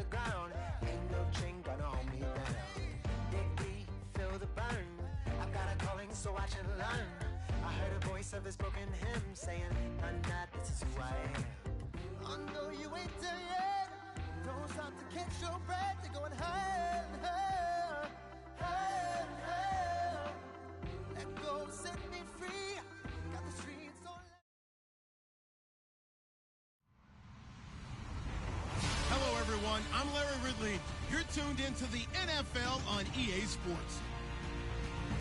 the ground. Ain't no chain gonna hold me down. Dig deep, feel the burn. I've got a calling, so I should learn. I heard a voice of this broken hymn saying, "None that this is who I am." I know you ain't there yet. Don't stop to catch your breath. You're going higher and higher, higher and higher. Let go, set me free. Got the streets on. Hello, everyone. I'm Larry Ridley. You're tuned into the NFL on EA Sports.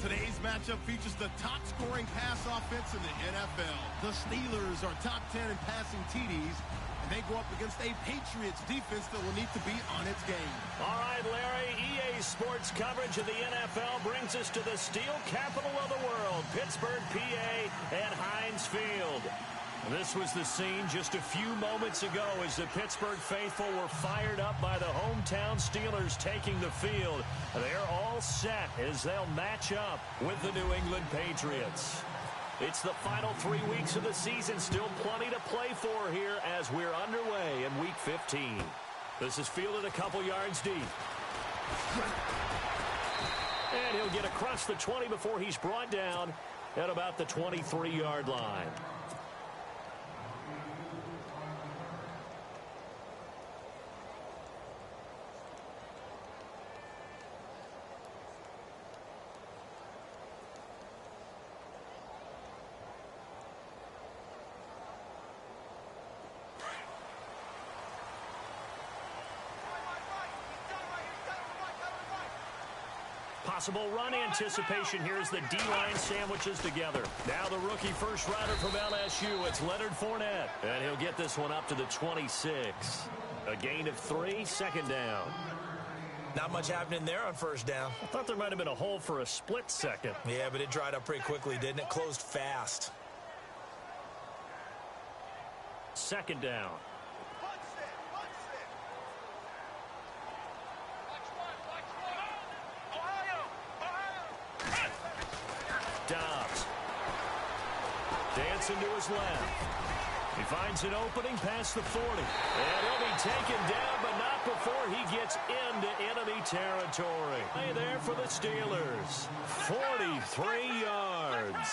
Today's matchup features the top-scoring pass offense in the NFL. The Steelers are top 10 in passing TDs, and they go up against a Patriots defense that will need to be on its game. All right, Larry, EA Sports coverage of the NFL brings us to the steel capital of the world, Pittsburgh, PA, at Heinz Field. This was the scene just a few moments ago as the Pittsburgh faithful were fired up by the hometown Steelers taking the field. They're all set as they'll match up with the New England Patriots. It's the final 3 weeks of the season, still plenty to play for here as we're underway in Week 15. This is fielded a couple yards deep. And he'll get across the 20 before he's brought down at about the 23-yard line. Possible run anticipation here as the D-line sandwiches together. Now the rookie first rounder from LSU, it's Leonard Fournette. And he'll get this one up to the 26. A gain of 3, second down. Not much happening there on first down. I thought there might have been a hole for a split second. Yeah, but it dried up pretty quickly, didn't it? Closed fast. Second down. Dobbs. Dancing to his left. He finds an opening past the 40. And he'll be taken down, but not before he gets into enemy territory. Play there for the Steelers. 43 yards.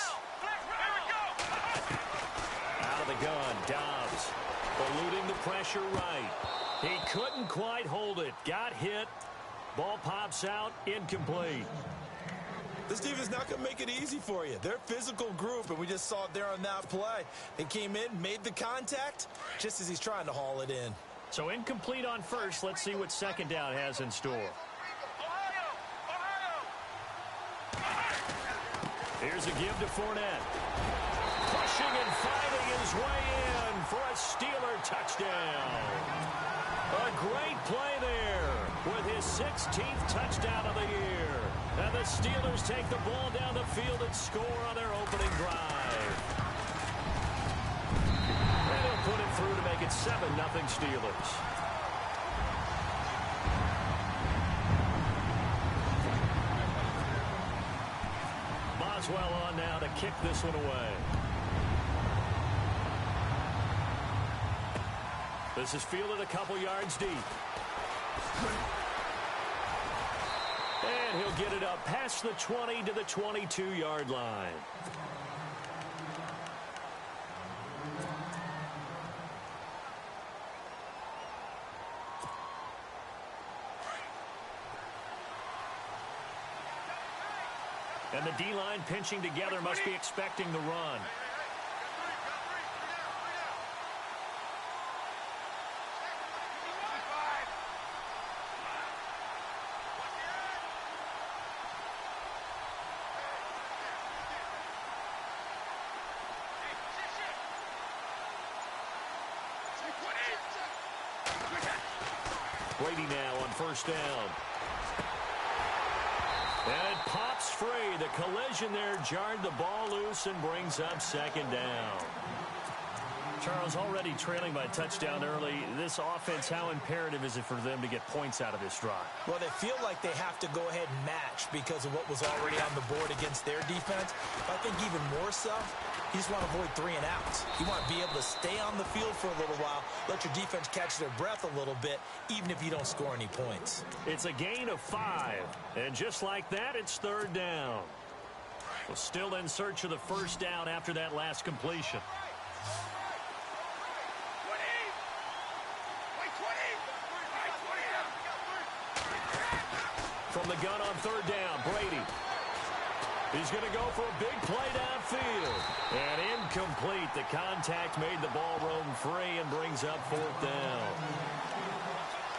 Out of the gun, Dobbs. Eluding the pressure right. He couldn't quite hold it. Got hit. Ball pops out. Incomplete. This defense not going to make it easy for you. They're a physical group, and we just saw it there on that play. They came in, made the contact, just as he's trying to haul it in. So incomplete on first. Let's see what second down has in store. Here's a give to Fournette. Pushing and fighting his way in for a Steeler touchdown. A great play there with his 16th touchdown of the year. And the Steelers take the ball down the field and score on their opening drive. And he'll put it through to make it 7-0 Steelers. Boswell on now to kick this one away. This is fielded a couple yards deep. And he'll get it up past the 20 to the 22-yard line. And the D-line pinching together, must be expecting the run. Brady now on first down. And it pops free. The collision there jarred the ball loose and brings up second down. Charles, already trailing by a touchdown early. This offense, how imperative is it for them to get points out of this drive? Well, they feel like they have to go ahead and match because of what was already on the board against their defense. But I think even more so, you just want to avoid 3 and outs. You want to be able to stay on the field for a little while, let your defense catch their breath a little bit, even if you don't score any points. It's a gain of 5. And just like that, it's 3rd down. Well, still in search of the first down after that last completion. From the gun on 3rd down, Brady. He's going to go for a big play downfield. And incomplete. The contact made the ball roam free and brings up 4th down.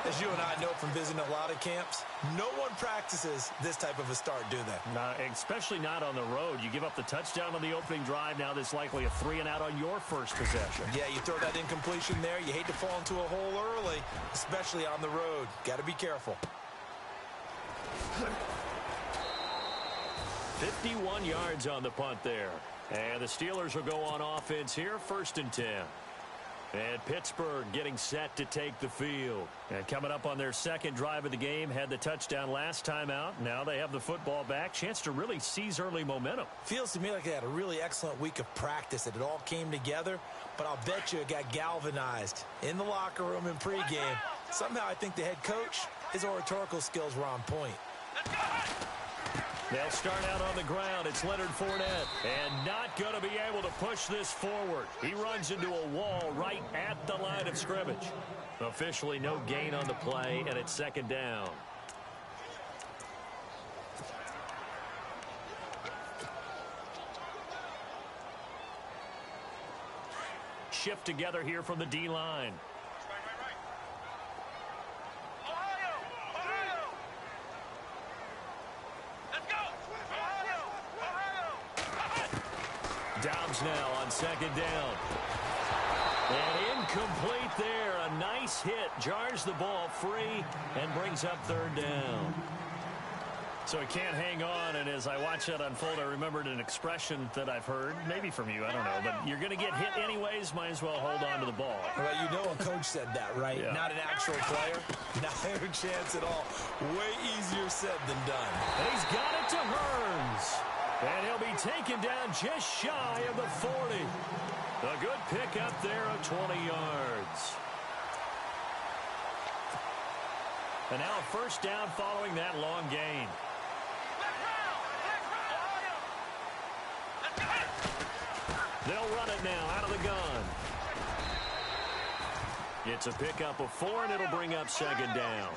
As you and I know from visiting a lot of camps, no one practices this type of a start, do they? No, especially not on the road. You give up the touchdown on the opening drive. Now there's likely a 3 and out on your first possession. Yeah, you throw that incompletion there. You hate to fall into a hole early, especially on the road. Got to be careful. 51 yards on the punt there. And the Steelers will go on offense here, 1st and 10. And Pittsburgh getting set to take the field. And coming up on their second drive of the game, had the touchdown last time out. Now they have the football back. Chance to really seize early momentum. Feels to me like they had a really excellent week of practice. It all came together, but I'll bet you it got galvanized in the locker room in pregame. Somehow I think the head coach, his oratorical skills were on point. They'll start out on the ground. It's Leonard Fournette. And not going to be able to push this forward. He runs into a wall right at the line of scrimmage. Officially no gain on the play, and it's 2nd down. Shift together here from the D-line. Dobbs now on 2nd down. And incomplete there. A nice hit. Jars the ball free and brings up 3rd down. So he can't hang on. And as I watch that unfold, I remembered an expression that I've heard, maybe from you, I don't know. But you're going to get hit anyways. Might as well hold on to the ball. Well, you know a coach said that, right? Yeah. Not an actual player. Not a chance at all. Way easier said than done. And he's got it to Hearns. And he'll be taken down just shy of the 40. A good pickup there of 20 yards. And now a 1st down following that long gain. They'll run it now out of the gun. It's a pickup of 4, and it'll bring up 2nd down.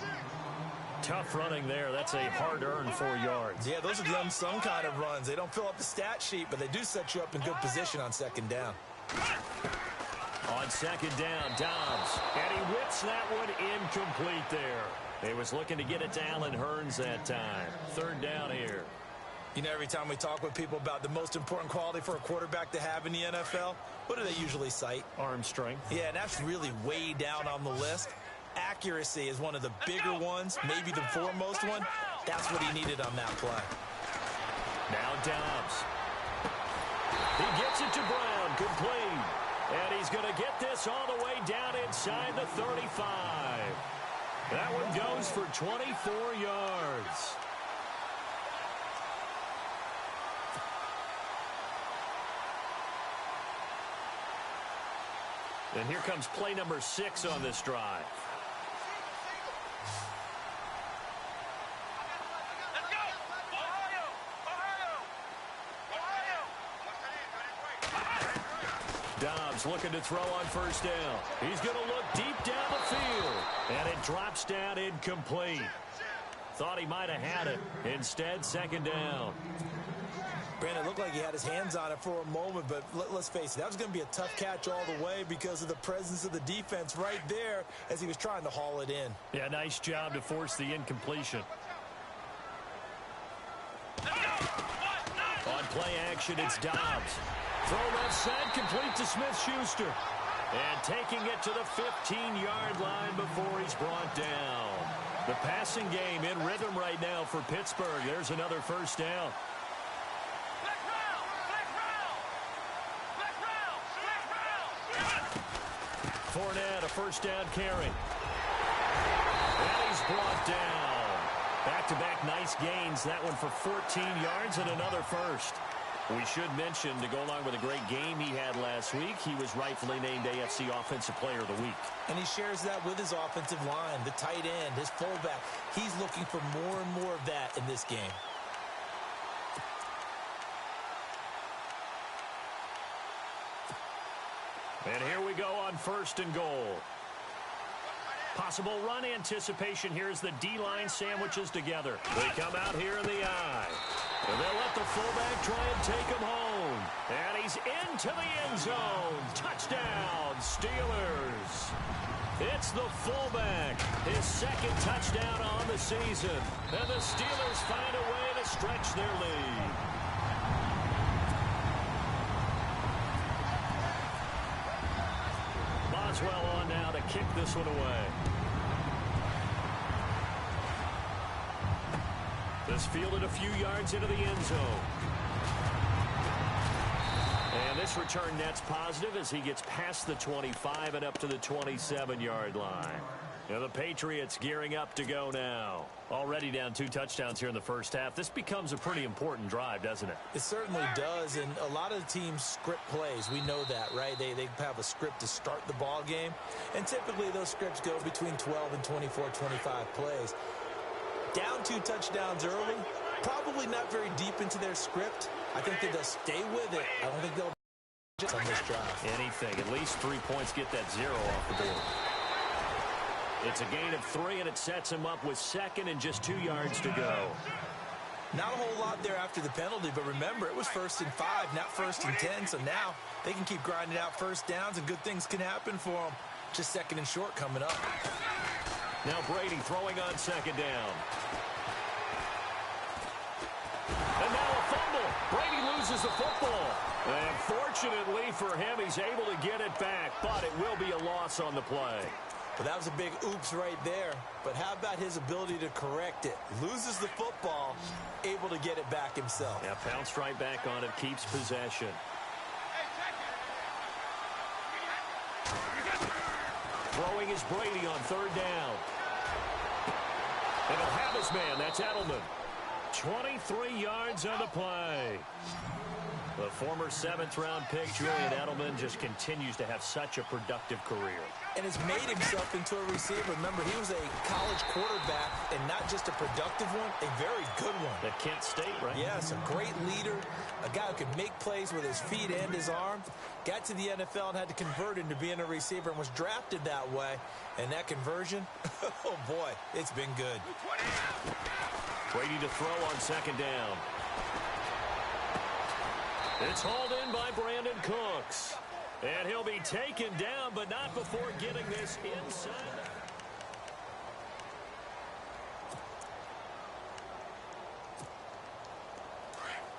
Tough running there. That's a hard-earned 4 yards. Yeah, those are the unsung kind of runs. They don't fill up the stat sheet, but they do set you up in good position on 2nd down. On 2nd down, Dobbs. And he whips that one incomplete there. He was looking to get it to Allen Hearns that time. 3rd down here. You know, every time we talk with people about the most important quality for a quarterback to have in the NFL, what do they usually cite? Arm strength. Yeah, and that's really way down on the list. Accuracy is one of the bigger ones, maybe the foremost one. That's what he needed on that play. Now Dobbs. He gets it to Brown, complete. And he's going to get this all the way down inside the 35. That one goes for 24 yards. And here comes play number 6 on this drive. Dobbs looking to throw on 1st down. He's going to look deep down the field. And it drops down incomplete. Thought he might have had it. Instead, 2nd down. Brandon, it looked like he had his hands on it for a moment, but let's face it, that was going to be a tough catch all the way because of the presence of the defense right there as he was trying to haul it in. Yeah, nice job to force the incompletion. On play action, it's Dobbs. Throw left side, complete to Smith-Schuster. And taking it to the 15-yard line before he's brought down. The passing game in rhythm right now for Pittsburgh. There's another 1st down. Fournette, a first down carry. And he's brought down. Back-to-back nice gains. That one for 14 yards and another first. We should mention, to go along with a great game he had last week, he was rightfully named AFC Offensive Player of the Week. And he shares that with his offensive line, the tight end, his fullback. He's looking for more and more of that in this game. And here we go on 1st and goal. Possible run anticipation here as the D-line sandwiches together. They come out here in the eye. And they'll let the fullback try and take him home. And he's into the end zone. Touchdown, Steelers. It's the fullback. His second touchdown on the season. And the Steelers find a way to stretch their lead. Boswell on now to kick this one away. This fielded a few yards into the end zone. And this return net's positive as he gets past the 25 and up to the 27-yard line. Now the Patriots gearing up to go now. Already down 2 touchdowns here in the first half. This becomes a pretty important drive, doesn't it? It certainly does, and a lot of the teams script plays. We know that, right? They have a script to start the ball game, and typically those scripts go between 12 and 24, 25 plays. Down 2 touchdowns early, probably not very deep into their script. I think that they'll stay with it. I don't think they'll just on this drive. Anything. At least 3 points get that 0 off the board. It's a gain of 3, and it sets him up with 2nd and just 2 yards to go. Not a whole lot there after the penalty, but remember, it was 1st and 5, not 1st and 10, so now they can keep grinding out first downs, and good things can happen for them. Just 2nd and short coming up. Now Brady throwing on 2nd down. And now a fumble. Brady loses the football. And fortunately for him, he's able to get it back, but it will be a loss on the play. But that was a big oops right there. But how about his ability to correct it? Loses the football, able to get it back himself. Yeah, pounced right back on it, keeps possession. Throwing is Brady on 3rd down. And he'll have his man. That's Edelman. 23 yards on the play. The former 7th-round pick, Julian Edelman, just continues to have such a productive career. And has made himself into a receiver. Remember, he was a college quarterback, and not just a productive one, a very good one. At Kent State, right? Yes, a great leader, a guy who could make plays with his feet and his arm. Got to the NFL and had to convert into being a receiver and was drafted that way. And that conversion, oh boy, it's been good. Brady to throw on 2nd down. It's hauled in by Brandon Cooks. And he'll be taken down, but not before getting this inside.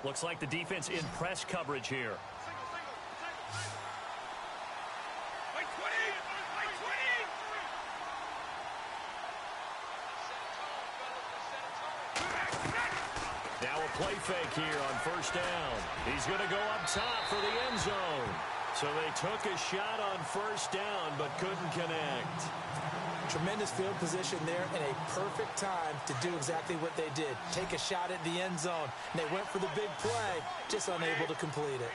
Looks like the defense in press coverage here. Now a play fake here on 1st down. He's going to go up top for the end zone. So they took a shot on 1st down, but couldn't connect. Tremendous field position there and a perfect time to do exactly what they did. Take a shot at the end zone. And they went for the big play, just unable to complete it.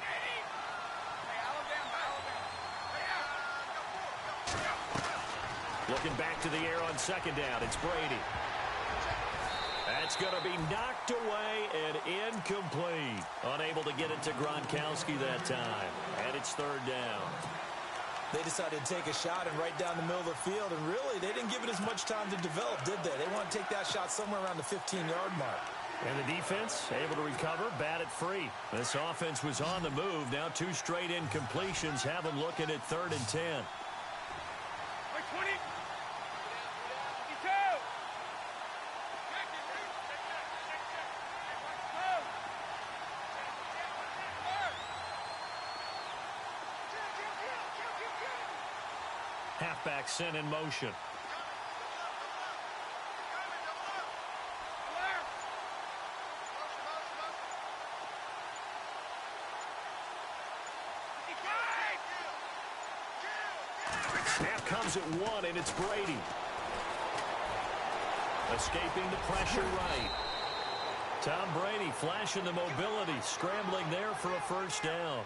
Looking back to the air on 2nd down. It's Brady. That's going to be knocked away and incomplete. Unable to get it to Gronkowski that time. And it's 3rd down. They decided to take a shot and right down the middle of the field. And really, they didn't give it as much time to develop, did they? They want to take that shot somewhere around the 15-yard mark. And the defense able to recover, bat it free. This offense was on the move. Now 2 straight incompletions have them looking at 3rd and 10. Halfback sent in motion. Snap moves at one, and it's Brady. Escaping the pressure right. Tom Brady flashing the mobility, scrambling there for a first down.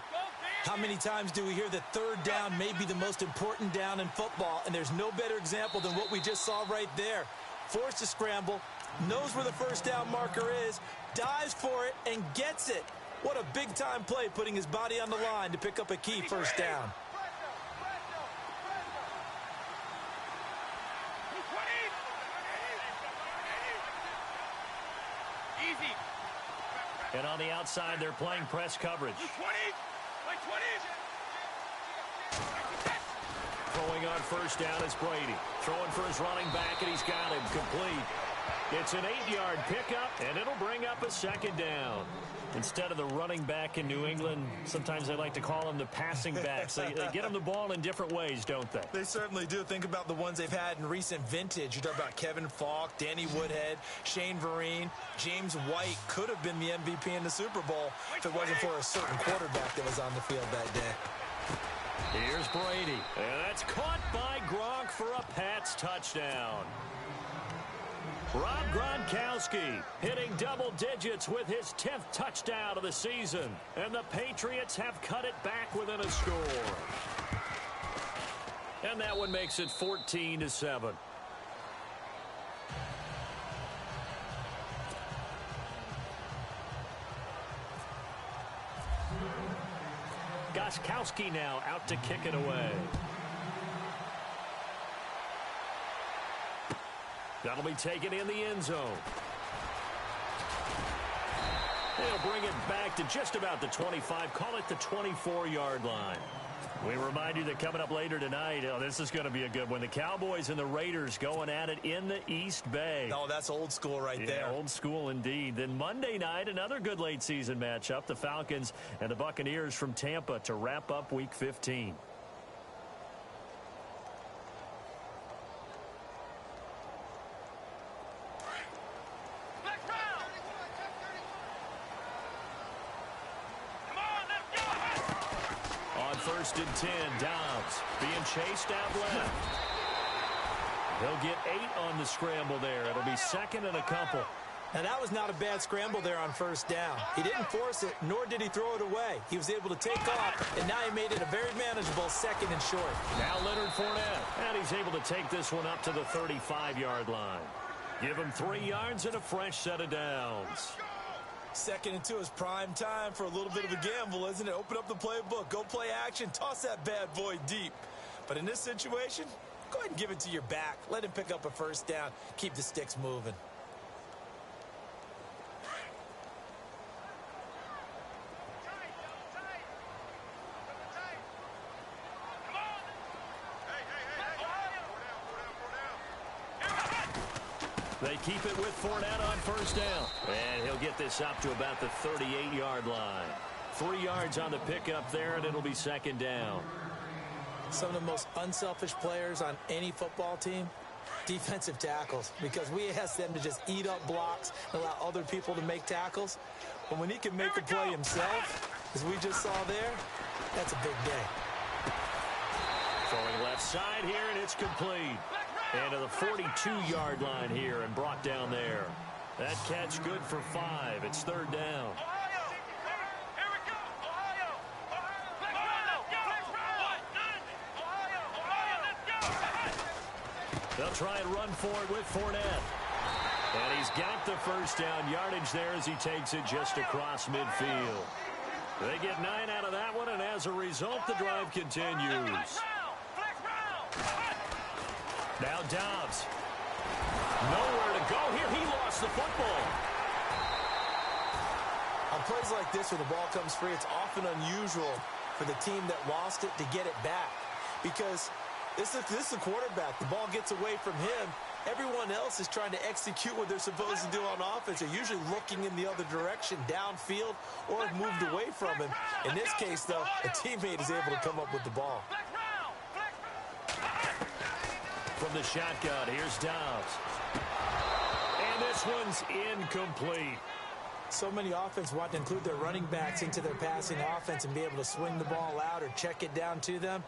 How many times do we hear that third down may be the most important down in football, and there's no better example than what we just saw right there. Forced to scramble, knows where the first down marker is, dives for it, and gets it. What a big-time play, putting his body on the line to pick up a key first down. And on the outside, they're playing press coverage. Throwing on first down is Brady. Throwing for his running back, and he's got him complete. It's an 8-yard pickup, and it'll bring up a second down. Instead of the running back in New England, sometimes they like to call them the passing backs. They get them the ball in different ways, don't they? They certainly do. Think about the ones they've had in recent vintage. You talk about Kevin Falk, Danny Woodhead, Shane Vereen, James White could have been the MVP in the Super Bowl if it wasn't for a certain quarterback that was on the field that day. Here's Brady. And that's caught by Gronk for a Pats touchdown. Rob Gronkowski hitting double digits with his 10th touchdown of the season. And the Patriots have cut it back within a score. And that one makes it 14-7. Gronkowski now out to kick it away. That'll be taken in the end zone. They'll bring it back to just about the 25. Call it the 24-yard line. We remind you that coming up later tonight, this is going to be a good one. The Cowboys and the Raiders going at it in the East Bay. Oh, that's old school right there. Old school indeed. Then Monday night, another good late season matchup. The Falcons and the Buccaneers from Tampa to wrap up Week 15. First and 10, Dobbs being chased out left. He'll get 8 on the scramble there. It'll be second and a couple. Now, that was not a bad scramble there on first down. He didn't force it, nor did he throw it away. He was able to take off, and now he made it a very manageable second and short. Now Leonard Fournette, and he's able to take this one up to the 35-yard line. Give him 3 yards and a fresh set of downs. Second and 2 is prime time for a little bit of a gamble, isn't it? Open up the playbook, go play action, toss that bad boy deep. But in this situation, go ahead and give it to your back. Let him pick up a first down. Keep the sticks moving. They keep it with Fournette on first down. And he'll get this up to about the 38-yard line. 3 yards on the pickup there, and it'll be second down. Some of the most unselfish players on any football team, defensive tackles, because we ask them to just eat up blocks and allow other people to make tackles. But when he can make a play himself, as we just saw there, that's a big day. Throwing left side here, and it's complete. And to the 42-yard line here and brought down there. That catch good for 5. It's third down. They'll try and run for it with Fournette. And he's got the first down yardage there as he takes it just across midfield. They get 9 out of that one, and as a result, the drive continues. Now Dobbs. Nowhere to go here. He lost the football. On plays like this where the ball comes free, it's often unusual for the team that lost it to get it back. Because this is the quarterback. The ball gets away from him. Everyone else is trying to execute what they're supposed to do on offense. They're usually looking in the other direction, downfield, or have moved away from him. In this case, though, a teammate is able to come up with the ball. From the shotgun, here's Dobbs. And this one's incomplete. So many offense want to include their running backs into their passing offense and be able to swing the ball out or check it down to them.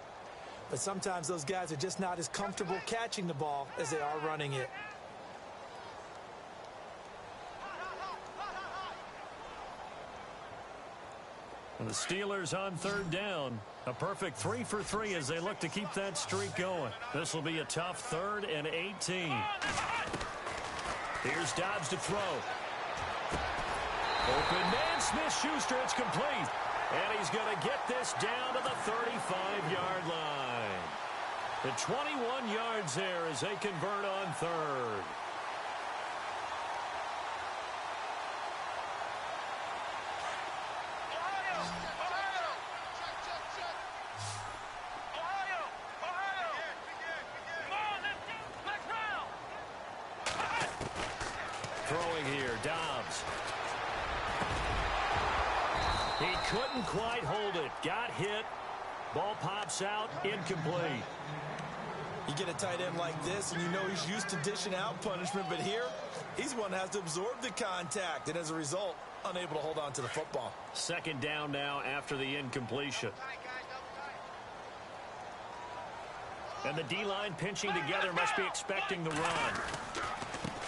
but sometimes those guys are just not as comfortable catching the ball as they are running it. And the Steelers on third down. A perfect 3 for 3 as they look to keep that streak going. This will be a tough 3rd and 18. Here's Dobbs to throw. Open man, Smith-Schuster, it's complete. And he's going to get this down to the 35-yard line. The 21 yards there as they convert on 3rd. Throwing here, Dobbs. He couldn't quite hold it. Got hit. Ball pops out. Incomplete. You get a tight end like this, and you know he's used to dishing out punishment, but here, he's one that has to absorb the contact, and as a result, unable to hold on to the football. 2nd down now after the incompletion. And the D-line pinching together, must be expecting the run.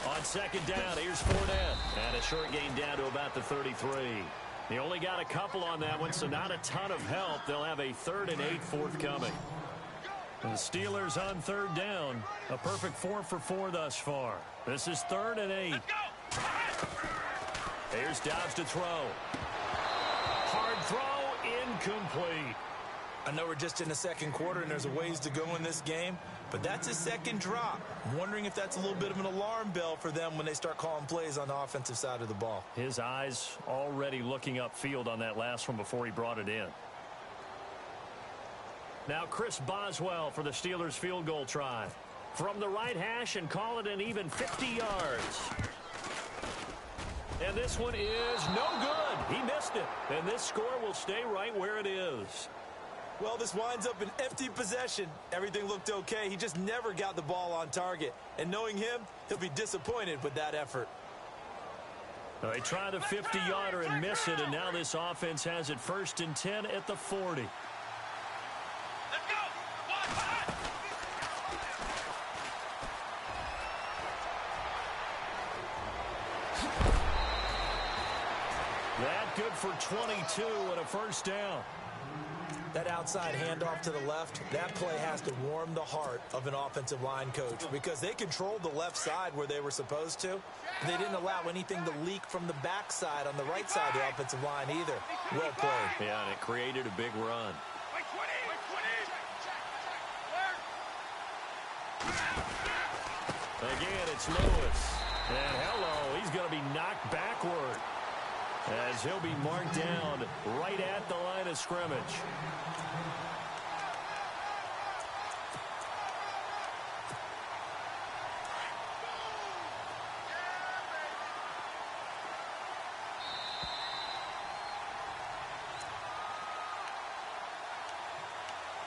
On 2nd down, here's Fournette. And a short gain down to about the 33. He only got a couple on that one, so not a ton of help. They'll have a 3rd and 8 forthcoming. And the Steelers on 3rd down. A perfect 4 for 4 thus far. This is 3rd and 8. Here's Dobbs to throw. Hard throw, incomplete. I know we're just in the 2nd quarter and there's a ways to go in this game, but that's his 2nd drop. I'm wondering if that's a little bit of an alarm bell for them when they start calling plays on the offensive side of the ball. His eyes already looking upfield on that last one before he brought it in. Now Chris Boswell for the Steelers field goal try. From the right hash and call it an even 50 yards. And this one is no good. He missed it. And this score will stay right where it is. Well, this winds up an empty possession. Everything looked okay. He just never got the ball on target. And knowing him, he'll be disappointed with that effort. They try the 50-yarder and miss it, and now this offense has it 1st and 10 at the 40. That good for 22 and a 1st down. That outside handoff to the left, that play has to warm the heart of an offensive line coach because they controlled the left side where they were supposed to. They didn't allow anything to leak from the backside on the right side of the offensive line either. Well played. Yeah, and it created a big run. Again, it's Lewis. And hello, he's going to be knocked backward as he'll be marked down right at the line of scrimmage.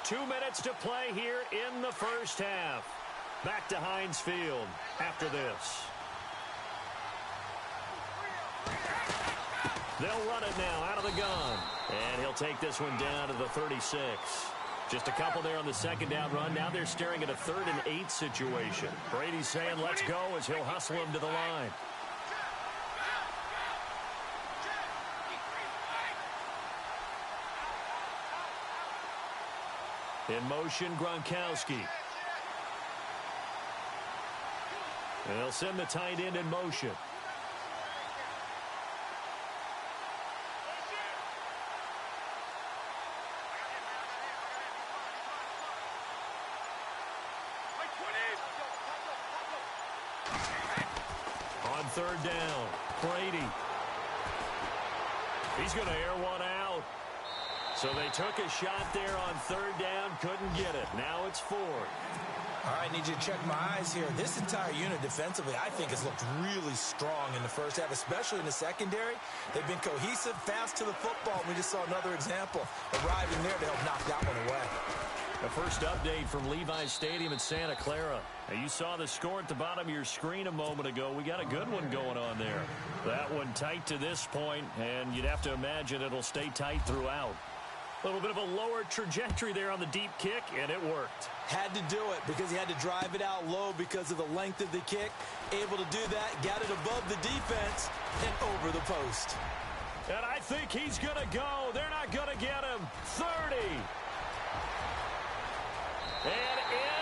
Two minutes to play here in the 1st half. Back to Heinz Field after this. They'll run it now out of the gun. And he'll take this one down to the 36. Just a couple there on the 2nd down run. Now they're staring at a 3rd and 8 situation. Brady's saying let's go as he'll hustle him to the line. In motion, Gronkowski. And they'll send the tight end in motion. On 3rd down, Brady. He's going to air one out. So they took a shot there on 3rd down, couldn't get it. Now it's 4th. All right, need you to check my eyes here. This entire unit defensively, I think, has looked really strong in the 1st half, especially in the secondary. They've been cohesive, fast to the football. We just saw another example arriving there to help knock that one away. The first update from Levi's Stadium in Santa Clara. Now, you saw the score at the bottom of your screen a moment ago. We got a good one going on there. That one tight to this point, and you'd have to imagine it'll stay tight throughout. A little bit of a lower trajectory there on the deep kick, and it worked. Had to do it because he had to drive it out low because of the length of the kick. Able to do that, got it above the defense, and over the post. And I think he's going to go. They're not going to get him. 30. And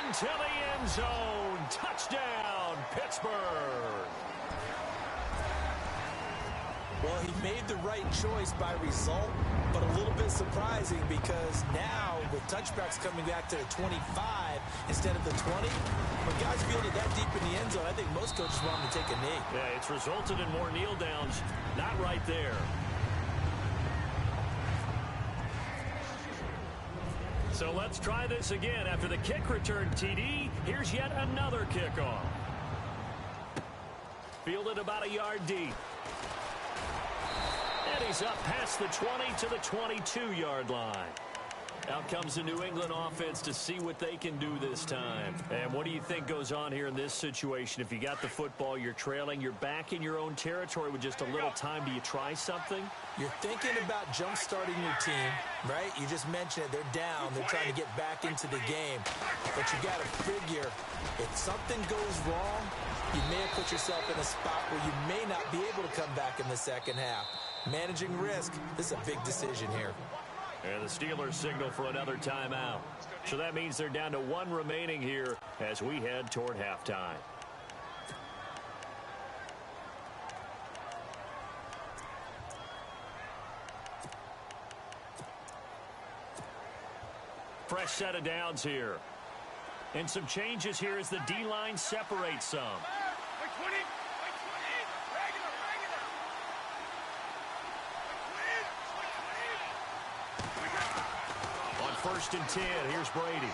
into the end zone. Touchdown, Pittsburgh. Well, he made the right choice by result, but a little bit surprising because now with touchbacks coming back to the 25 instead of the 20, when guys fielded that deep in the end zone, I think most coaches want him to take a knee. Yeah, it's resulted in more kneel downs. Not right there. So let's try this again. After the kick return TD, here's yet another kickoff. Fielded about a yard deep. And he's up past the 20 to the 22-yard line. Out comes the New England offense to see what they can do this time. And what do you think goes on here in this situation? If you got the football, you're trailing, you're back in your own territory with just a little time. Do you try something? You're thinking about jump-starting your team, right? You just mentioned it. They're down. They're trying to get back into the game. But you got to figure if something goes wrong, you may have put yourself in a spot where you may not be able to come back in the second half. Managing risk, this is a big decision here. And the Steelers signal for another timeout. So that means they're down to one remaining here as we head toward halftime. Fresh set of downs here. And some changes here as the D-line separates some. First and 10. Here's Brady.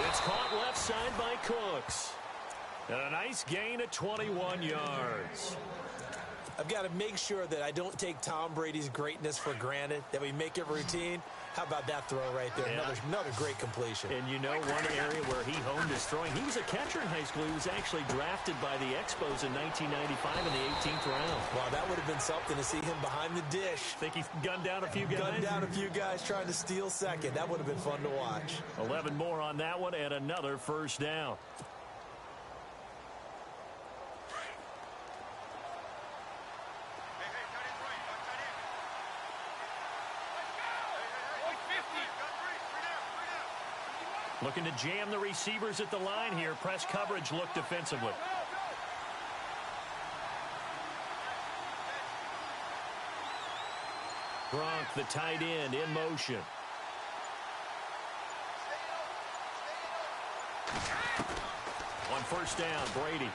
It's caught left side by Cooks. And a nice gain of 21 yards. I've got to make sure that I don't take Tom Brady's greatness for granted, that we make it routine. How about that throw right there? Yeah. Another great completion. And you know one area where he honed his throwing, he was a catcher in high school. He was actually drafted by the Expos in 1995 in the 18th round. Wow, that would have been something to see him behind the dish. Think he's gunned down a few guys? Gunned down a few guys trying to steal second. That would have been fun to watch. 11 more on that one and another first down. Looking to jam the receivers at the line here. Press coverage look defensively. Gronk, the tight end, in motion. On first down, Brady.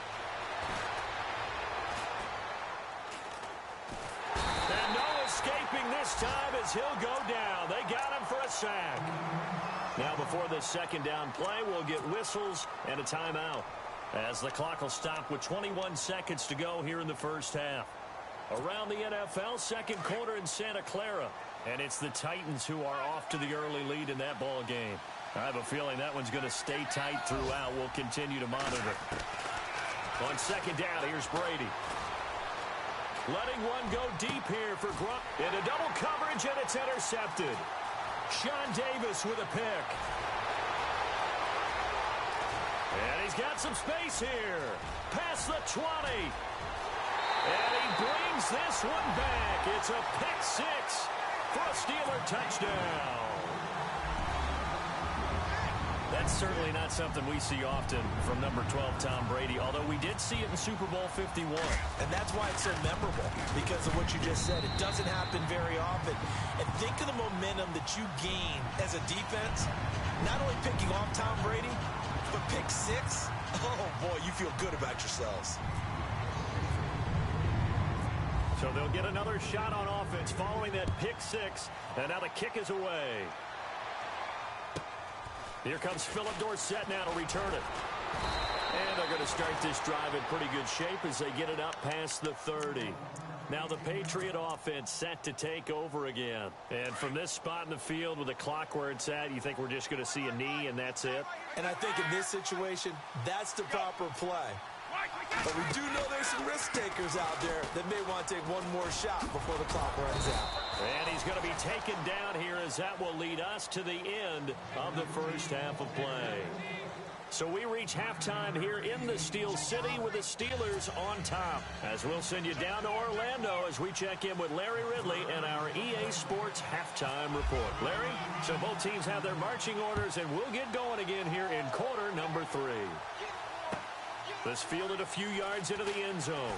And no escaping this time as he'll go down. They got him for a sack. Now before this second down play, we'll get whistles and a timeout as the clock will stop with 21 seconds to go here in the first half. Around the NFL, second quarter in Santa Clara. And it's the Titans who are off to the early lead in that ball game. I have a feeling that one's going to stay tight throughout. We'll continue to monitor. On second down, here's Brady. Letting one go deep here for Gronk. Into double coverage, and it's intercepted. Sean Davis with a pick. And he's got some space here. Past the 20. And he brings this one back. It's a pick six for a Steeler touchdown. That's certainly not something we see often from number 12, Tom Brady, although we did see it in Super Bowl 51. And that's why it's so memorable, because of what you just said. It doesn't happen very often. And think of the momentum that you gain as a defense, not only picking off Tom Brady, but pick six. Oh, boy, you feel good about yourselves. So they'll get another shot on offense following that pick six, and now the kick is away. Here comes Philip Dorsett now to return it. And they're going to start this drive in pretty good shape as they get it up past the 30. Now the Patriot offense set to take over again. And from this spot in the field with the clock where it's at, you think we're just going to see a knee and that's it? And I think in this situation, that's the proper play. But we do know there's some risk takers out there that may want to take one more shot before the clock runs out. And he's going to be taken down here as that will lead us to the end of the first half of play. So we reach halftime here in the Steel City with the Steelers on top. As we'll send you down to Orlando as we check in with Larry Ridley and our EA Sports halftime report. Larry, so both teams have their marching orders, and we'll get going again here in quarter number 3. This fielded a few yards into the end zone.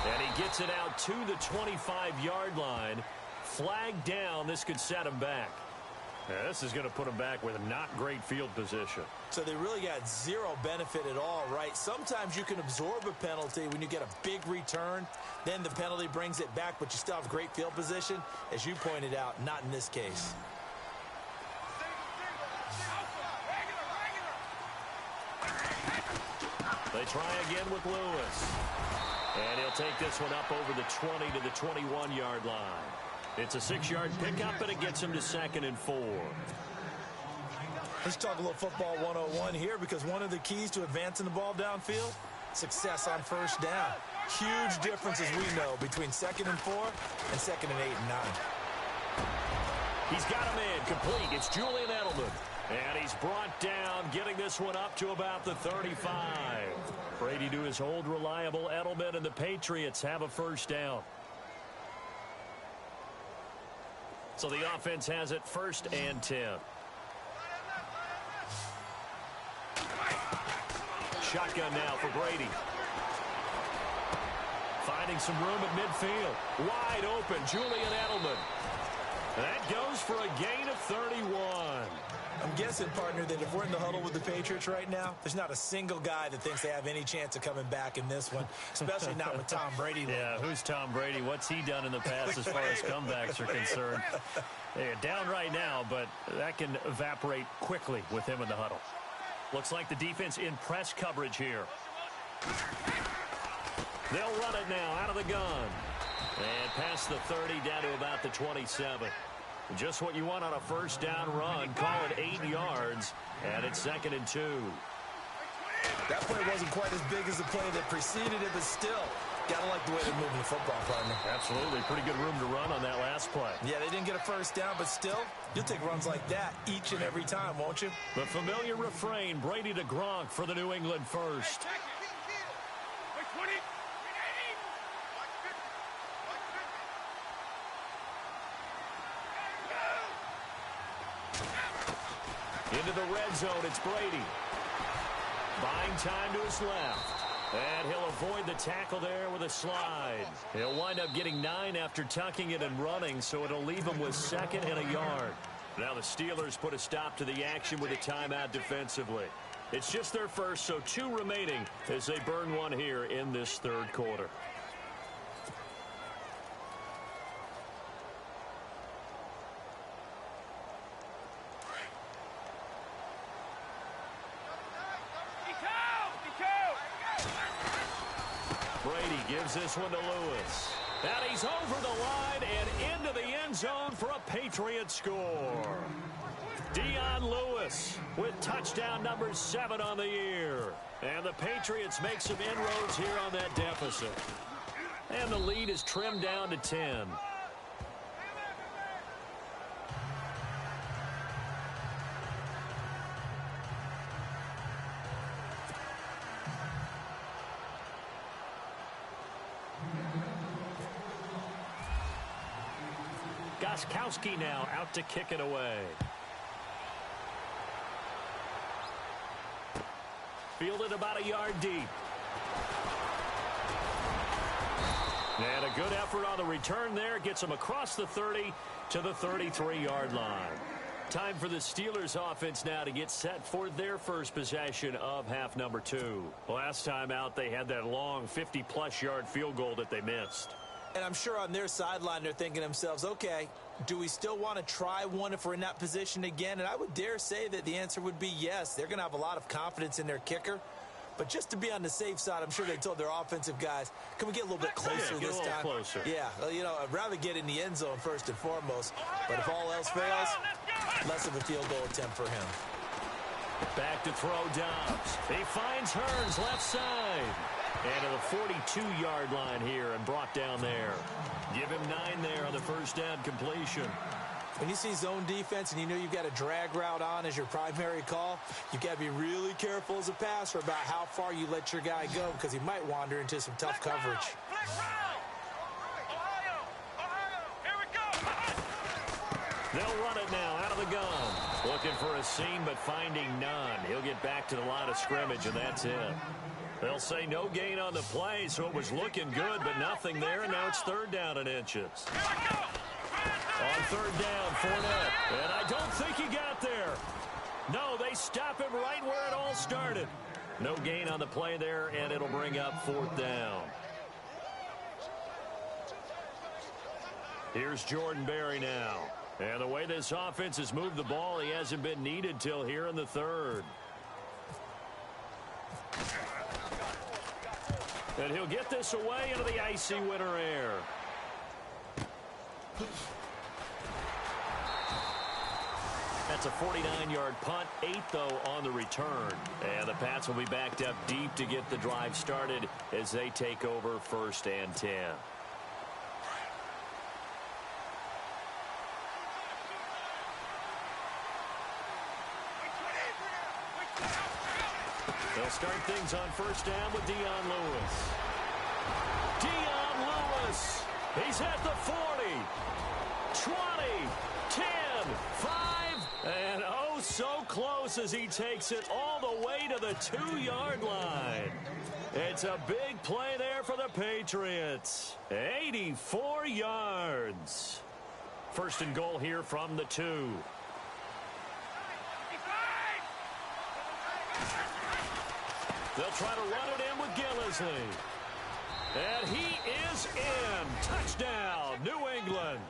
And he gets it out to the 25-yard line. Flag down. This could set him back. Yeah, this is going to put him back with not great field position. So they really got zero benefit at all, right? Sometimes you can absorb a penalty when you get a big return. Then the penalty brings it back, but you still have great field position. As you pointed out, not in this case. They try again with Lewis. And he'll take this one up over the 20 to the 21-yard line. It's a 6-yard pickup, and it gets him to 2nd and 4. Let's talk a little football 101 here, because one of the keys to advancing the ball downfield, success on first down. Huge difference, as we know, between 2nd and 4 and 2nd and 8 and 9. He's got him in, complete. It's Julian Edelman. And he's brought down, getting this one up to about the 35. Brady to his old reliable Edelman, and the Patriots have a first down. So the offense has it 1st and 10. Shotgun now for Brady. Finding some room at midfield. Wide open, Julian Edelman. That goes for a gain of 31. I'm guessing, partner, that if we're in the huddle with the Patriots right now, there's not a single guy that thinks they have any chance of coming back in this one, especially not with Tom Brady. Yeah, who's Tom Brady? What's he done in the past as far as comebacks are concerned? They're down right now, but that can evaporate quickly with him in the huddle. Looks like the defense in press coverage here. They'll run it now out of the gun. And past the 30 down to about the 27. Just what you want on a first down run. Call it 8 yards, and it's 2nd and 2. That play wasn't quite as big as the play that preceded it, but still, gotta like the way they're moving the football, partner. Absolutely. Pretty good room to run on that last play. Yeah, they didn't get a first down, but still, you'll take runs like that each and every time, won't you? The familiar refrain, Brady to Gronk for the New England first. Into the red zone, it's Brady. Buying time to his left. And he'll avoid the tackle there with a slide. He'll wind up getting 9 after tucking it and running, so it'll leave him with 2nd and a yard. Now the Steelers put a stop to the action with a timeout defensively. It's just their first, so 2 remaining as they burn one here in this 3rd quarter. Brady gives this one to Lewis. And he's over the line and into the end zone for a Patriot score. Dion Lewis with touchdown number 7 on the year. And the Patriots make some inroads here on that deficit. And the lead is trimmed down to 10. Gostkowski now out to kick it away. Fielded about a yard deep. And a good effort on the return there. Gets him across the 30 to the 33-yard line. Time for the Steelers offense now to get set for their first possession of half number 2. Last time out, they had that long 50-plus yard field goal that they missed. And I'm sure on their sideline they're thinking to themselves, okay, do we still want to try one if we're in that position again? And I would dare say that the answer would be yes. They're going to have a lot of confidence in their kicker. But just to be on the safe side, I'm sure they told their offensive guys, can we get a little bit closer this time? Closer. Yeah, well, you know, I'd rather get in the end zone first and foremost. But if all else fails, less of a field goal attempt for him. Back to throw Dobbs. He finds Hearns left side. And to the 42-yard line here and brought down there. Give him 9 there on the first down completion. When you see zone defense and you know you've got a drag route on as your primary call, you've got to be really careful as a passer about how far you let your guy go because he might wander into some tough coverage. They'll run it now out of the gun. Looking for a seam but finding none. He'll get back to the line of scrimmage, and that's it. They'll say no gain on the play, so it was looking good, but nothing there, and now it's third down and inches. On third down, Fournette, and I don't think he got there. No, they stop him right where it all started. No gain on the play there, and it'll bring up fourth down. Here's Jordan Berry now. And the way this offense has moved the ball, he hasn't been needed till here in the third. And he'll get this away into the icy winter air. That's a 49-yard punt, 8 though on the return. And the Pats will be backed up deep to get the drive started as they take over first and 10. They'll start things on first down with Dion Lewis. Dion Lewis. He's at the 40, 20, 10, 5, and oh so close as he takes it all the way to the 2-yard line. It's a big play there for the Patriots. 84 yards. First and goal here from the 2. They'll try to run it in with Gillislee. And he is in. Touchdown, New England.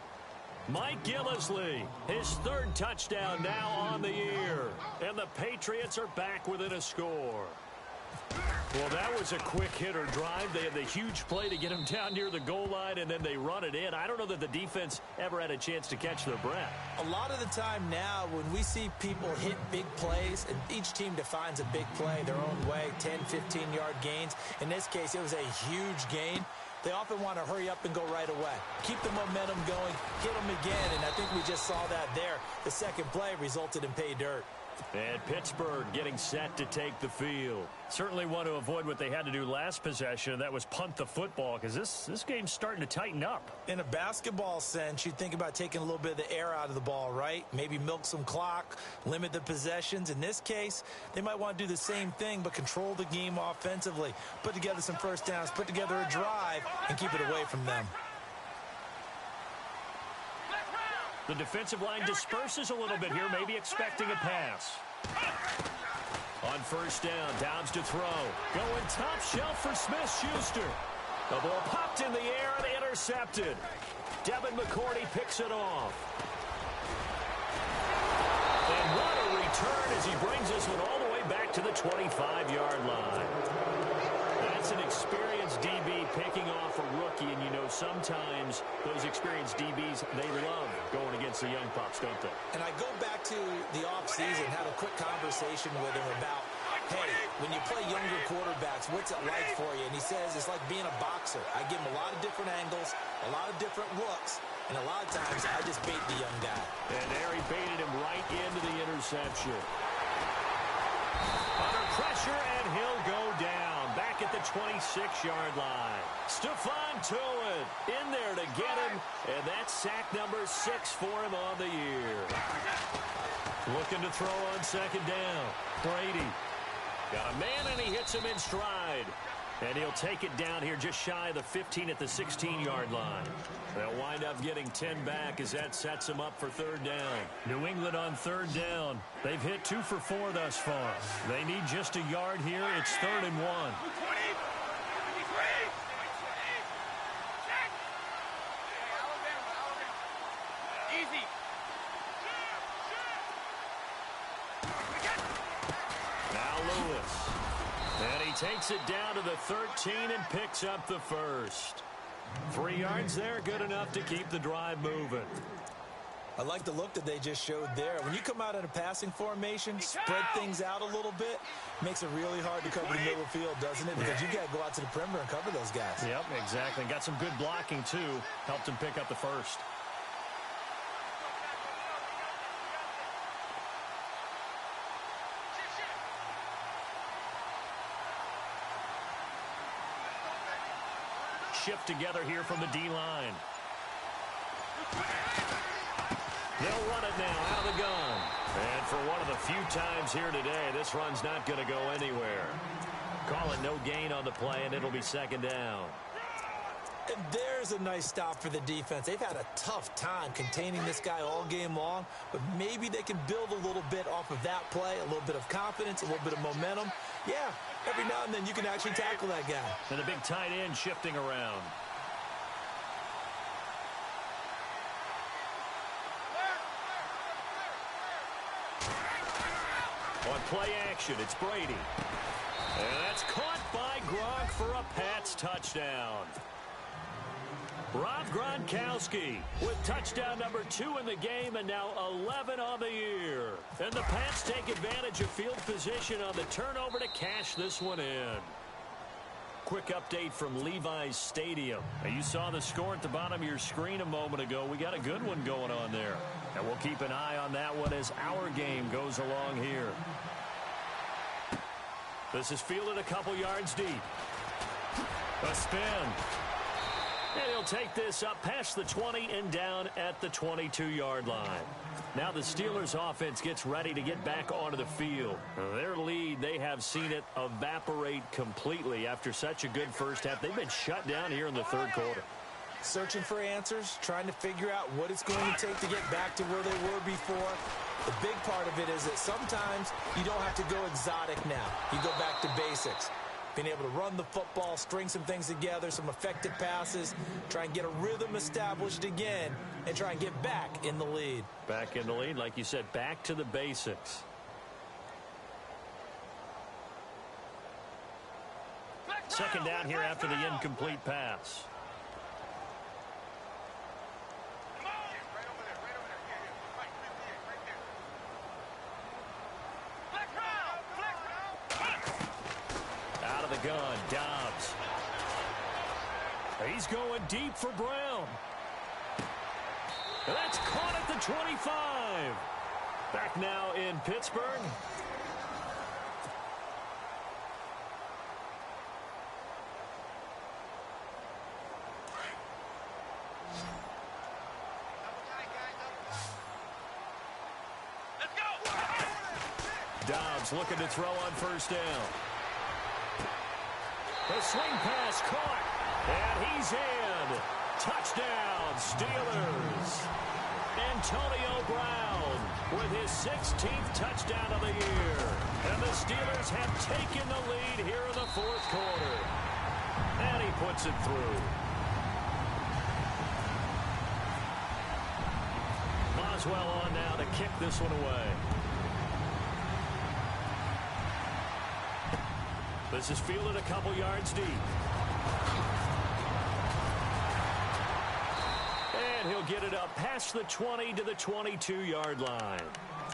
Mike Gillislee, his third touchdown now on the year. And the Patriots are back within a score. Well, that was a quick hitter drive. They had the huge play to get him down near the goal line, and then they run it in. I don't know that the defense ever had a chance to catch their breath. A lot of the time now, when we see people hit big plays, and each team defines a big play their own way, 10, 15-yard gains. In this case, it was a huge gain. They often want to hurry up and go right away. Keep the momentum going, hit them again, and I think we just saw that there. The second play resulted in pay dirt. And Pittsburgh getting set to take the field. Certainly want to avoid what they had to do last possession. That was punt the football, because this game's starting to tighten up. In a basketball sense, you think about taking a little bit of the air out of the ball, right? Maybe milk some clock, limit the possessions. In this case, they might want to do the same thing, but control the game offensively. Put together some first downs, put together a drive, and keep it away from them. The defensive line disperses a little bit here, maybe expecting a pass. On first down, Dobbs to throw. Going top shelf for Smith-Schuster. The ball popped in the air and intercepted. Devin McCourty picks it off. And what a return as he brings this one all the way back to the 25-yard line. That's an experienced DB picking off a rookie, and you know sometimes those experienced DBs, they love going against the young pups, don't they? And I go back to the offseason, had a quick conversation with him about, hey, when you play younger quarterbacks, what's it like for you? And he says it's like being a boxer. I give him a lot of different angles, a lot of different looks, and a lot of times I just bait the young guy. And there he baited him right into the interception. Under pressure, and he'll go down. Back at the 26-yard line. Stephon Tuitt in there to get him, and that's sack number 6 for him on the year. Looking to throw on second down. Brady got a man, and he hits him in stride. And he'll take it down here just shy of the 15 at the 16-yard line. They'll wind up getting 10 back as that sets them up for third down. New England on third down. They've hit 2 for 4 thus far. They need just a yard here. It's 3rd and 1. Easy. Now Lewis. And he takes it down to the 13 and picks up the first. 3 yards there, good enough to keep the drive moving. I like the look that they just showed there. When you come out in a passing formation, spread things out a little bit, makes it really hard to cover the middle of the field, doesn't it? Because you've got to go out to the perimeter and cover those guys. Yep, exactly. Got some good blocking, too. Helped him pick up the first. Shift together here from the D-line. They'll run it now out of the gun. And for one of the few times here today, this run's not going to go anywhere. Call it no gain on the play, and it'll be second down. And there's a nice stop for the defense. They've had a tough time containing this guy all game long, but maybe they can build a little bit off of that play, a little bit of confidence, a little bit of momentum. Yeah, every now and then you can actually tackle that guy. And the big tight end shifting around. On play action, it's Brady. And that's caught by Gronk for a Pats touchdown. Rob Gronkowski with touchdown number 2 in the game and now 11 on the year. And the Pats take advantage of field position on the turnover to cash this one in. Quick update from Levi's Stadium. Now, you saw the score at the bottom of your screen a moment ago. We got a good one going on there. And we'll keep an eye on that one as our game goes along here. This is fielded a couple yards deep. A spin. And he'll take this up past the 20 and down at the 22-yard line. Now the Steelers offense gets ready to get back onto the field. Their lead, they have seen it evaporate completely after such a good first half. They've been shut down here in the third quarter. Searching for answers, trying to figure out what it's going to take to get back to where they were before. The big part of it is that sometimes you don't have to go exotic now. You go back to basics. Being able to run the football, string some things together, some effective passes, try and get a rhythm established again, and try and get back in the lead. Back in the lead, like you said, back to the basics. Second down here after the incomplete pass. Gun, Dobbs. He's going deep for Brown. That's caught at the 25. Back now in Pittsburgh. Let's go. Dobbs looking to throw on first down. The swing pass caught, and he's in. Touchdown, Steelers. Antonio Brown with his 16th touchdown of the year. And the Steelers have taken the lead here in the fourth quarter. And he puts it through. Boswell on now to kick this one away. This is fielded a couple yards deep. And he'll get it up past the 20 to the 22-yard line.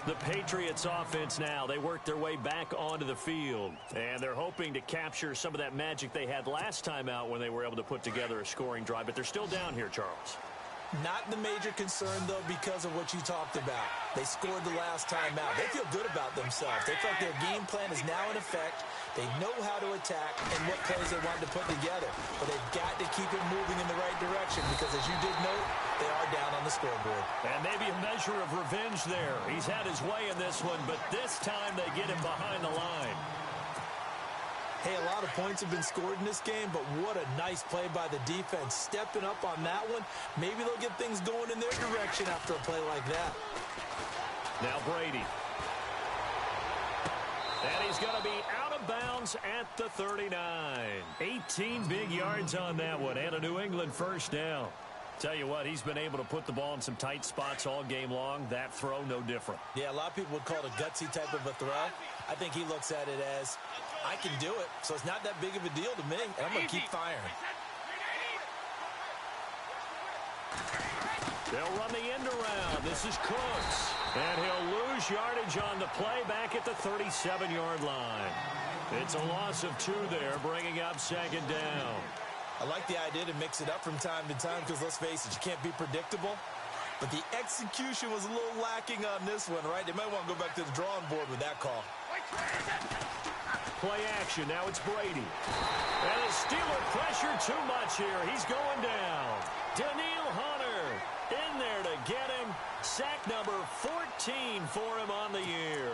The Patriots offense now, they work their way back onto the field. And they're hoping to capture some of that magic they had last time out when they were able to put together a scoring drive. But they're still down here, Charles. Not the major concern, though, because of what you talked about. They scored the last time out. They feel good about themselves. They feel like their game plan is now in effect. They know how to attack and what plays they want to put together. But they've got to keep it moving in the right direction because, as you did note, they are down on the scoreboard. And maybe a measure of revenge there. He's had his way in this one, but this time they get him behind the line. Hey, a lot of points have been scored in this game, but what a nice play by the defense. Stepping up on that one, maybe they'll get things going in their direction after a play like that. Now Brady. And he's going to be out of bounds at the 39. 18 big yards on that one, and a New England first down. Tell you what, he's been able to put the ball in some tight spots all game long. That throw, no different. Yeah, a lot of people would call it a gutsy type of a throw. I think he looks at it as, I can do it, so it's not that big of a deal to me, and I'm going to keep firing. They'll run the end around. This is Cooks. And he'll lose yardage on the play back at the 37-yard line. It's a loss of 2 there, bringing up second down. I like the idea to mix it up from time to time because, let's face it, you can't be predictable. But the execution was a little lacking on this one, right? They might want to go back to the drawing board with that call. Play action. Now it's Brady. And the Steeler pressure too much here. He's going down. Daniil Hunter in there to get him. Sack number 14 for him on the year.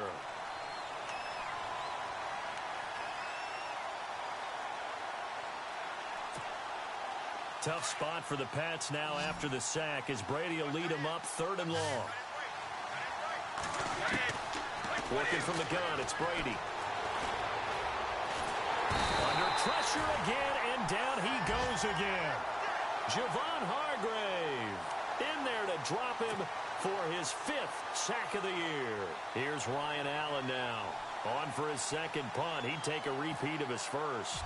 Tough spot for the Pats now after the sack as Brady will lead them up 3rd and long. Working from the gun, it's Brady. Under pressure again, and down he goes again. Javon Hargrave in there to drop him for his 5th sack of the year. Here's Ryan Allen now. On for his second punt. He'd take a repeat of his first.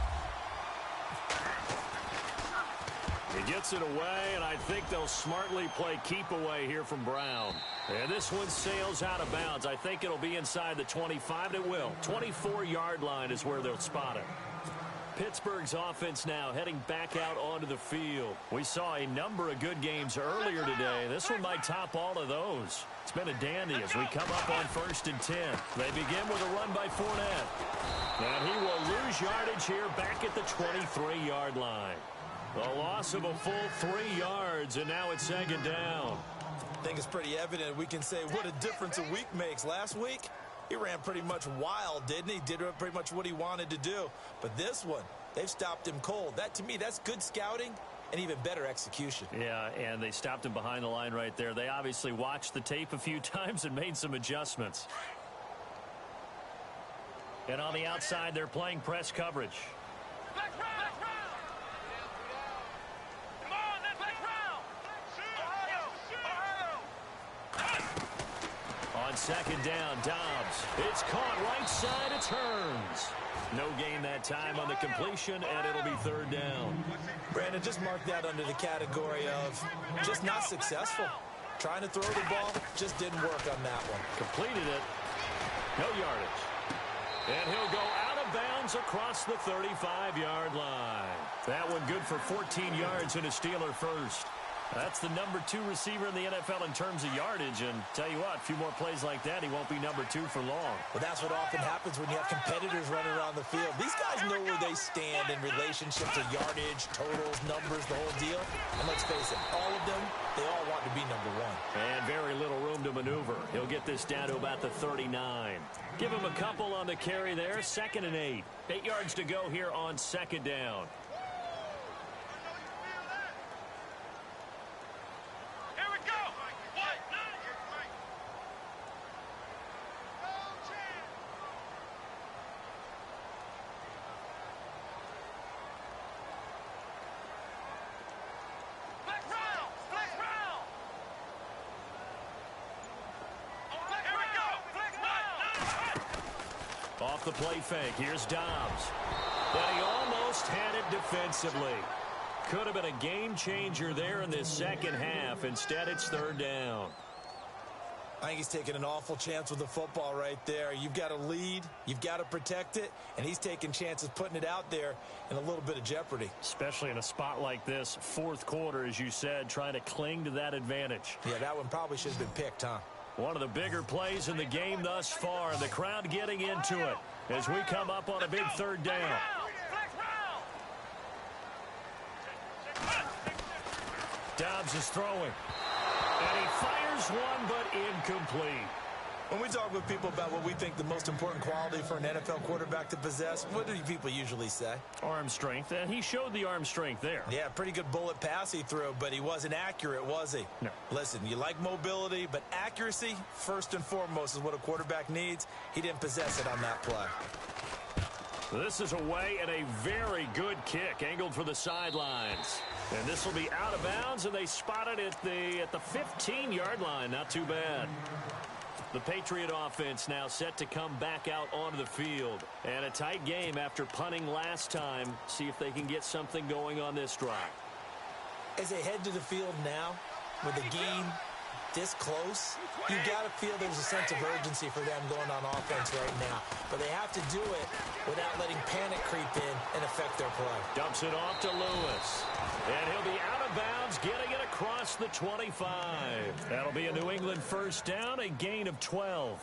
He gets it away, and I think they'll smartly play keep away here from Brown. And this one sails out of bounds. I think it'll be inside the 25. It will. 24-yard line is where they'll spot it. Pittsburgh's offense now heading back out onto the field. We saw a number of good games earlier today. This one might top all of those. It's been a dandy as we come up on 1st and 10. They begin with a run by Fournette. And he will lose yardage here back at the 23-yard line. A loss of a full 3 yards, and now it's second down. I think it's pretty evident. We can say what a difference a week makes. Last week, he ran pretty much wild, didn't he? Did pretty much what he wanted to do. But this one, they've stopped him cold. That, to me, that's good scouting and even better execution. Yeah, and they stopped him behind the line right there. They obviously watched the tape a few times and made some adjustments. And on the outside, they're playing press coverage. Second down, Dobbs. It's caught right side. It turns. No gain that time on the completion, and it'll be 3rd down. Brandon, just mark that under the category of just not successful. Trying to throw the ball just didn't work on that one. Completed it. No yardage. And he'll go out of bounds across the 35-yard line. That one good for 14 yards and a Steeler first. That's the number 2 receiver in the NFL in terms of yardage. And tell you what, a few more plays like that, he won't be number 2 for long. Well, that's what often happens when you have competitors running around the field. These guys know where they stand in relationship to yardage, totals, numbers, the whole deal. And let's face it, all of them, they all want to be number 1. And very little room to maneuver. He'll get this down to about the 39. Give him a couple on the carry there. 2nd and 8. 8 yards to go here on 2nd down. Off the play fake. Here's Dobbs. But he almost had it defensively. Could have been a game changer there in this second half. Instead, it's 3rd down. I think he's taking an awful chance with the football right there. You've got to lead. You've got to protect it. And he's taking chances putting it out there in a little bit of jeopardy. Especially in a spot like this. 4th quarter, as you said, trying to cling to that advantage. Yeah, that one probably should have been picked, huh? One of the bigger plays in the game thus far, and the crowd getting into it as we come up on a big 3rd down. Dobbs is throwing, and he fires one, but incomplete. When we talk with people about what we think the most important quality for an NFL quarterback to possess, what do people usually say? Arm strength, and he showed the arm strength there. Yeah, pretty good bullet pass he threw, but he wasn't accurate, was he? No. Listen, you like mobility, but accuracy, first and foremost, is what a quarterback needs. He didn't possess it on that play. This is away and a very good kick, angled for the sidelines. And this will be out of bounds, and they spot it at the 15-yard line. Not too bad. The Patriot offense now set to come back out onto the field. And a tight game after punting last time. See if they can get something going on this drive. As they head to the field now, with a game this close, you got to feel there's a sense of urgency for them going on offense right now. But they have to do it without letting panic creep in and affect their play. Dumps it off to Lewis. And he'll be out of bounds, getting it across the 25. That'll be a New England first down, a gain of 12.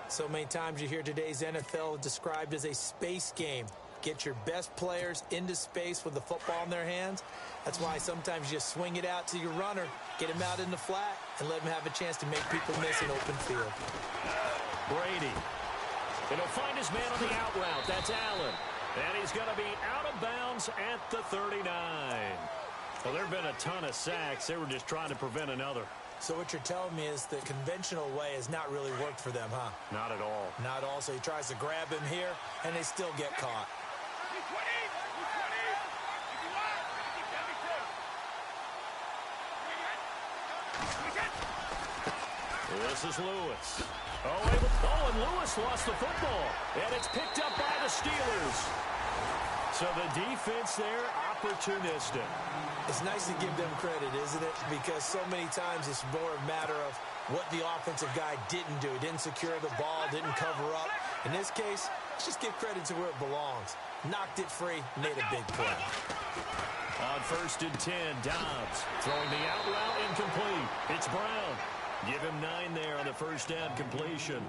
So many times you hear today's NFL described as a space game. Get your best players into space with the football in their hands. That's why sometimes you just swing it out to your runner, get him out in the flat, and let him have a chance to make people miss an open field. Brady. And he'll find his man on the out route. That's Allen. And he's going to be out of bounds at the 39. Well, there have been a ton of sacks. They were just trying to prevent another. So what you're telling me is the conventional way has not really worked for them, huh? Not at all. Not at all. So he tries to grab him here, and they still get caught. This is Lewis. And Lewis lost the football. And it's picked up by the Steelers. So the defense there, opportunistic. It's nice to give them credit, isn't it? Because so many times it's more a matter of what the offensive guy didn't do. Didn't secure the ball, didn't cover up. In this case, let's just give credit to where it belongs. Knocked it free, made a big play. On 1st and 10, Dobbs throwing the out route incomplete. It's Brown. Give him 9 there on the first down completion.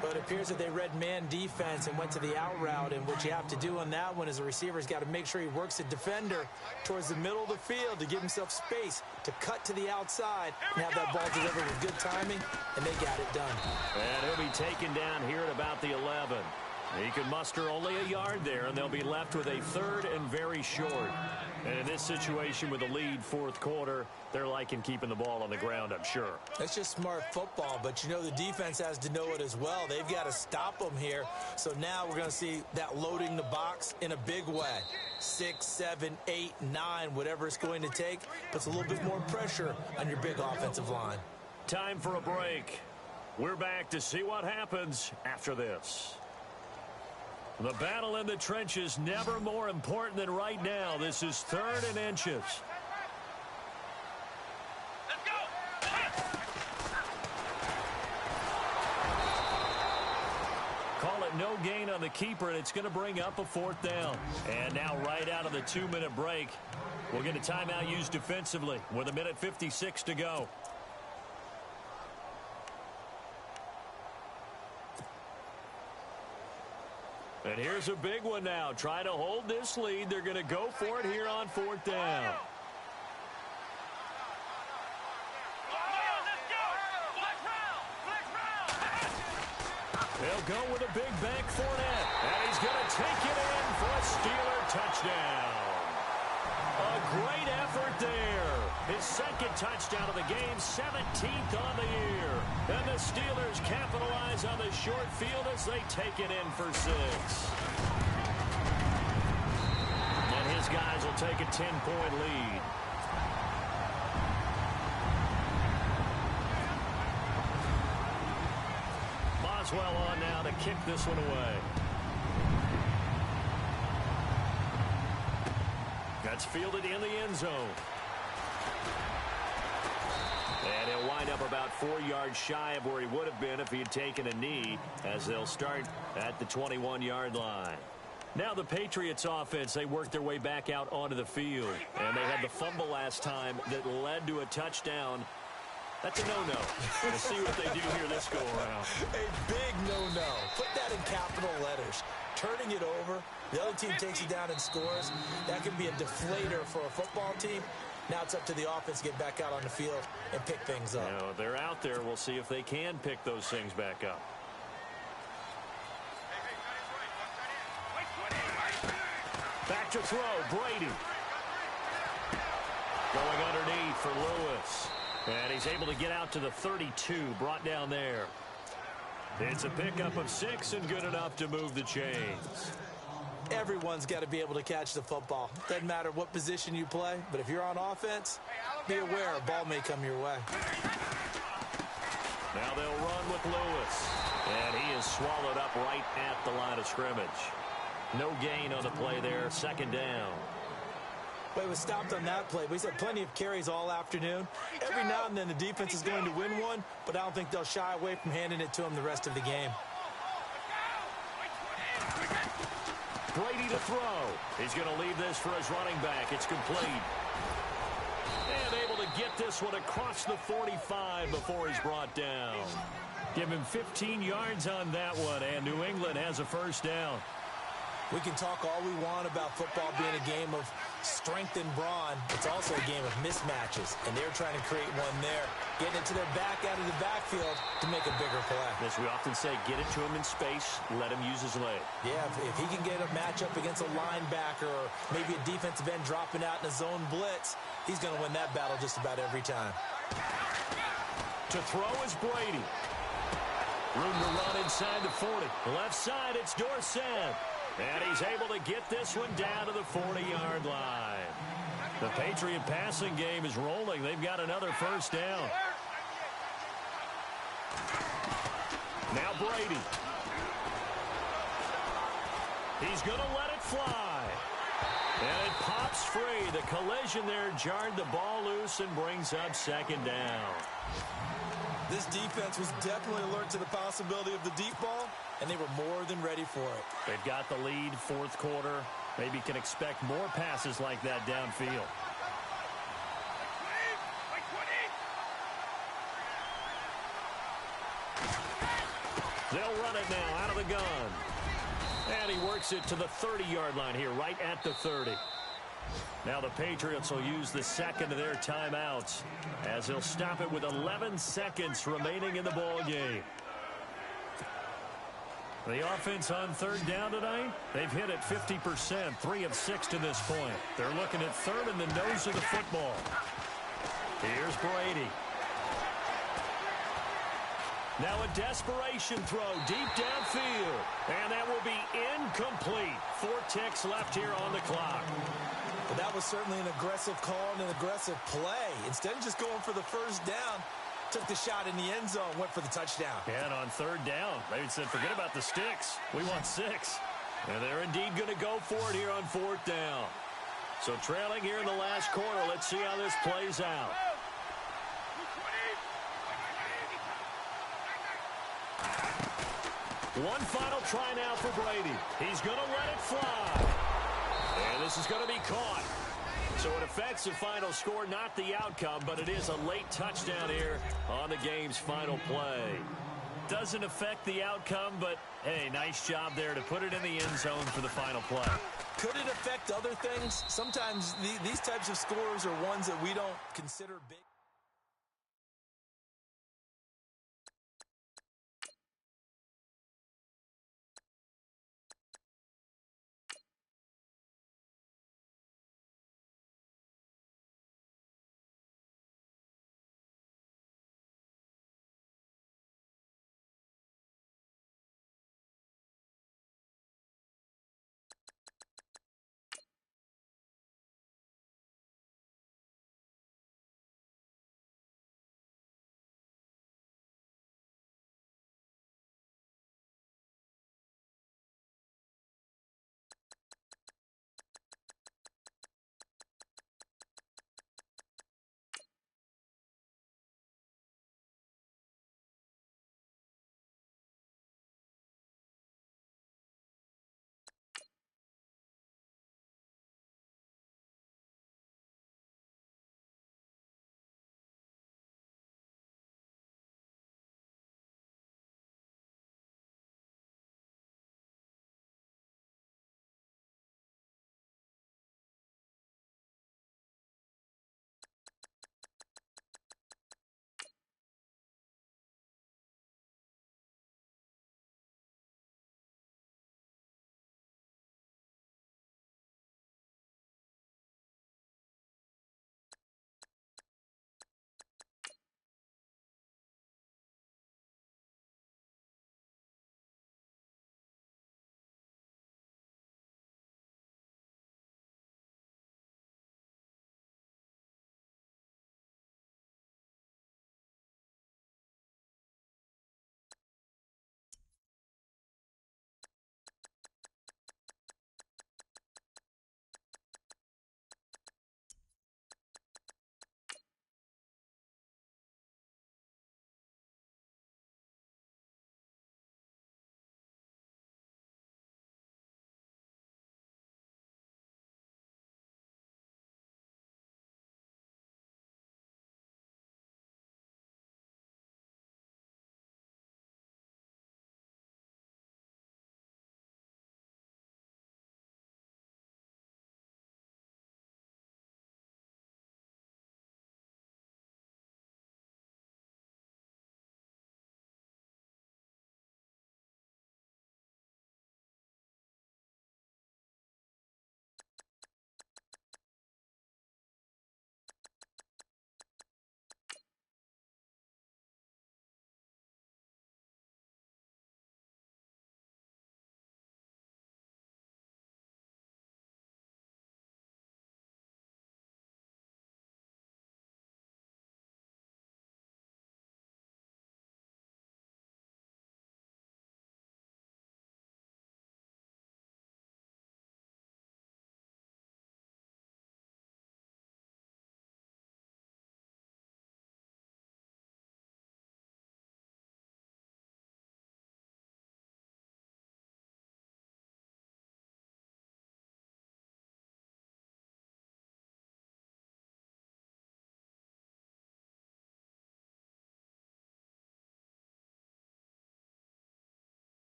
But it appears that they read man defense and went to the out route, and what you have to do on that one is the receiver's got to make sure he works the defender towards the middle of the field to give himself space to cut to the outside and have that ball delivered with good timing, and they got it done. And he'll be taken down here at about the 11. He can muster only a yard there, and they'll be left with a 3rd and very short. And in this situation with the lead 4th quarter, they're liking keeping the ball on the ground, I'm sure. That's just smart football, but you know the defense has to know it as well. They've got to stop them here. So now we're going to see that loading the box in a big way. 6, 7, 8, 9, whatever it's going to take, puts a little bit more pressure on your big offensive line. Time for a break. We're back to see what happens after this. The battle in the trenches never more important than right now. This is 3rd and inches. Let's go. Call it no gain on the keeper, and it's going to bring up a 4th down. And now right out of the 2-minute break, we'll get a timeout used defensively with 1:56 to go. And here's a big one now. Trying to hold this lead. They're going to go for it here on 4th down. They'll go with a big bank Fournette. And he's going to take it in for a Steeler touchdown. A great effort there. His 2nd touchdown of the game, 17th on the year. And the Steelers capitalize on the short field as they take it in for 6. And his guys will take a 10-point lead. Boswell on now to kick this one away. That's fielded in the end zone. And he'll wind up about 4 yards shy of where he would have been if he had taken a knee, as they'll start at the 21-yard line. Now the Patriots offense, they worked their way back out onto the field. And they had the fumble last time that led to a touchdown. That's a no-no. We'll see what they do here this go-around. A big no-no. Put that in capital letters. Turning it over, the other team takes it down and scores. That can be a deflator for a football team. Now it's up to the offense to get back out on the field and pick things up. You know, they're out there. We'll see if they can pick those things back up. Back to throw, Brady. Going underneath for Lewis. And he's able to get out to the 32, brought down there. It's a pickup of 6 and good enough to move the chains. Everyone's got to be able to catch the football. Doesn't matter what position you play, but if you're on offense, be aware a ball may come your way. Now they'll run with Lewis. And he is swallowed up right at the line of scrimmage. No gain on the play there, 2nd down. Well, he was stopped on that play, but he's had plenty of carries all afternoon. Every now and then the defense is going to win one, but I don't think they'll shy away from handing it to him the rest of the game. Brady to throw. He's going to leave this for his running back. It's complete. And able to get this one across the 45 before he's brought down. Give him 15 yards on that one, and New England has a first down. We can talk all we want about football being a game of strength and brawn. It's also a game of mismatches, and they're trying to create one there, getting it to their back out of the backfield to make a bigger play. As we often say, get it to him in space, let him use his leg. Yeah, if he can get a matchup against a linebacker or maybe a defensive end dropping out in a zone blitz, he's going to win that battle just about every time. To throw is Brady. Room to run inside the 40. Left side, it's Dorsett. And he's able to get this one down to the 40-yard line. The Patriot passing game is rolling. They've got another first down. Now Brady. He's going to let it fly. And it pops free. The collision there jarred the ball loose and brings up second down. This defense was definitely alert to the possibility of the deep ball, and they were more than ready for it. They've got the lead, fourth quarter. Maybe can expect more passes like that downfield. They'll run it now out of the gun. And he works it to the 30-yard line here, right at the 30. Now the Patriots will use the second of their timeouts as they'll stop it with 11 seconds remaining in the ball game. The offense on third down tonight, they've hit it 50%, 3 of 6 to this point. They're looking at third in the nose of the football. Here's Brady. Now a desperation throw deep downfield. And that will be incomplete. 4 ticks left here on the clock. But that was certainly an aggressive call and an aggressive play. Instead of just going for the first down, took the shot in the end zone, went for the touchdown. And on third down, they said, forget about the sticks. We want 6. And they're indeed going to go for it here on fourth down. So trailing here in the last quarter, let's see how this plays out. One final try now for Brady. He's going to let it fly. And this is going to be caught. So it affects the final score, not the outcome, but it is a late touchdown here on the game's final play. Doesn't affect the outcome, but, hey, nice job there to put it in the end zone for the final play. Could it affect other things? Sometimes these types of scores are ones that we don't consider big.